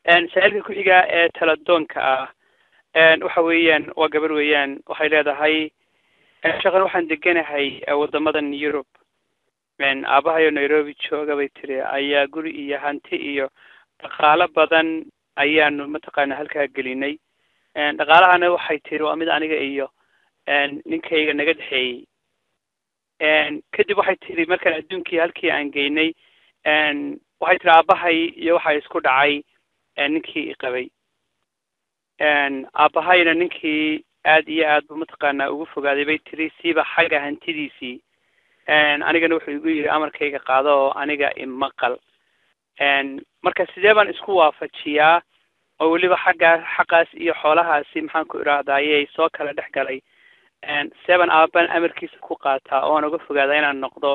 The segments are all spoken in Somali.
سائلك كحيجا تلدون كا وحويان وقبل ويان وحيلة هاي شغل واحد دقنا هاي ودمضن يوروب من أباها نيروبي شوغا بيتري أيا قولي إيا هانتي إيو دقالة بدن أيا أنو متقانا هالكا قليني دقالة أنا وحي تيرو أميد أنيقا إيو نينكايقا نقد حي كدب waxay tiri markaan adduunkii halkii aan geynay waxay tiri aabahay iyo waxa isku dhacay ninkii qabay aabahayna ninkii aad iyo aad buu mataqaanaa ugu fogaaday bay tiri siiba xagga hantidiisii anigana wuxuu igu yiri amarkayga qaado oo aniga imaqal marka sidee baan isku waafajiyaa oo waliba xaqaas iyo xoolahaasi maxaan ku iraahdaayay soo kala dhexgalay seven aaban amarkiisa ku qaataa oo aan uga fogaaday inaan noqdo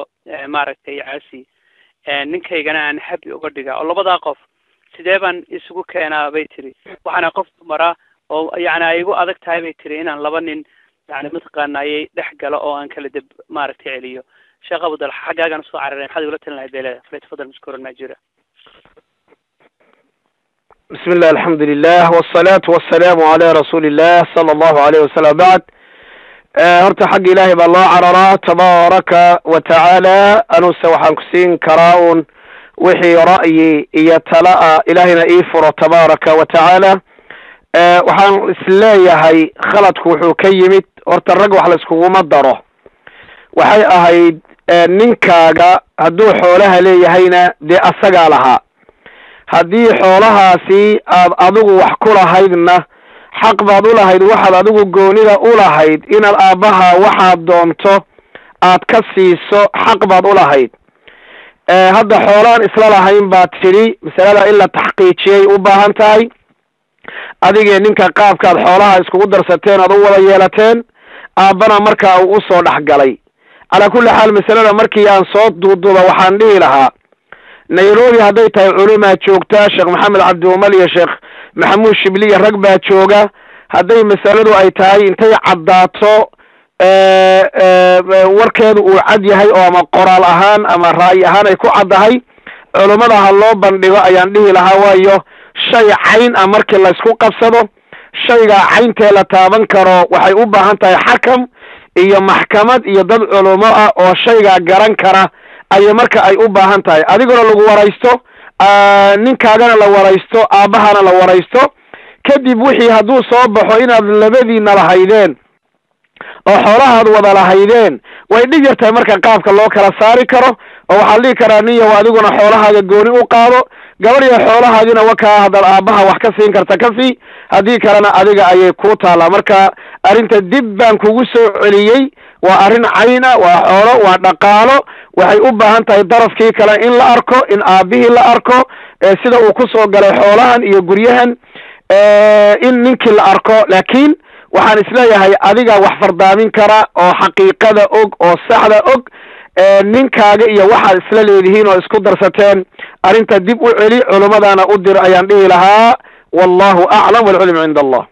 maaragtay caasi ninkaygana aan happy uga dhiga oo labada qof sidee baan isugu keenaa bay tiri waxaana qof mara oo yaani ay igu adag tahay bay tiri inaan laba nin yaani mataqaanay dhex galo oo aan kala dib maaragtay celiyo shaqa badal xagaagan soo cararay maxaad ula talinayd beelada fadlan mashkuur naajira بسم الله الحمد لله والصلاة والسلام على رسول الله صلى الله عليه وسلم بعد horta xag ilaahay baa loo cararaa tabaaraka wa tacaala anuse waxaan ku siin karaa un wixii ra'yi iyo tala ilaahayna ii furo tabaaraka wa tacaala waxaan isleeyahay khaladku wuxuu ka yimid horta rag wax la iskuguma daro waxay ahayd ninkaaga hadduu xoolaha leeyahayna dee asagaa lahaa haddii xoolahaasi aad adigu wax ku lahaydna xaq baad u lahayd waxaad adigu goonida u lahayd inaad aabaha waxaad doonto aad ka siiso xaq baad u lahayd hadda xoolaan isla lahayn baad tidhi masalada in la taxqiijiyay u baahan tahay adigee ninka qaabkaad xoolaha iskugu darsateen aad u wada yeelateen aabbana markaa uu usoo dhexgalay calaa kulli xaal masalada markii aan soo duuduuba waxaan dhihi lahaa nairobi hadday tahay culumaa joogtaa sheekh maxamed cabdiumal iyo sheekh maxamuud shibliya rag baa jooga hadday masaladu ay tahay intay caddaato warkeedu uu cad yahay oo ama qoraal ahaan ama ra'yi ahaan ay ku caddahay culummada ha loo bandhigo ayaan dhihi lahaa waayo shay cayn ah markii laysku qabsado shaygaa cayntee la taaban karo waxay u baahan tahay xakam iyo maxkamad iyo dad culummo ah oo shaygaa garan kara ayay marka ay u baahan tahay adiguna lagu waraysto ninkaagana la waraysto aabbahana la waraysto kadib wixii hadduu soo baxo inaad labadiina lahaydeen oo xoolahaad wada lahaydeen way dhigi jirtahay marka qaabka loo kala saari karo oo waxaa dhihi karaa ninyahow adiguna xoolahaaga gooni u qaado gabadhiya xoolahaagina wakaa haddaad aabbaha wax ka siin karta ka sii haddii kalena adiga ayay kuu taallaa marka arrinta dib baan kugu soo celiyey waa arrin cayna waa xoolo waa dhaqaalo waxay u baahan tahay darafkii kale in la arko in aabbihii la arko sida uu ku soo galay xoolahan iyo guryahan in ninkii la arko laakiin waxaan isleeyahay adiga wax fardaamin kara oo xaqiiqada og oo saxda og ninkaaga iyo waxaad isla leedihiin oo isku darsateen arrinta dib u celi culumadana u dir ayaan dhihi lahaa wallahu aclam walcilmu cinda allah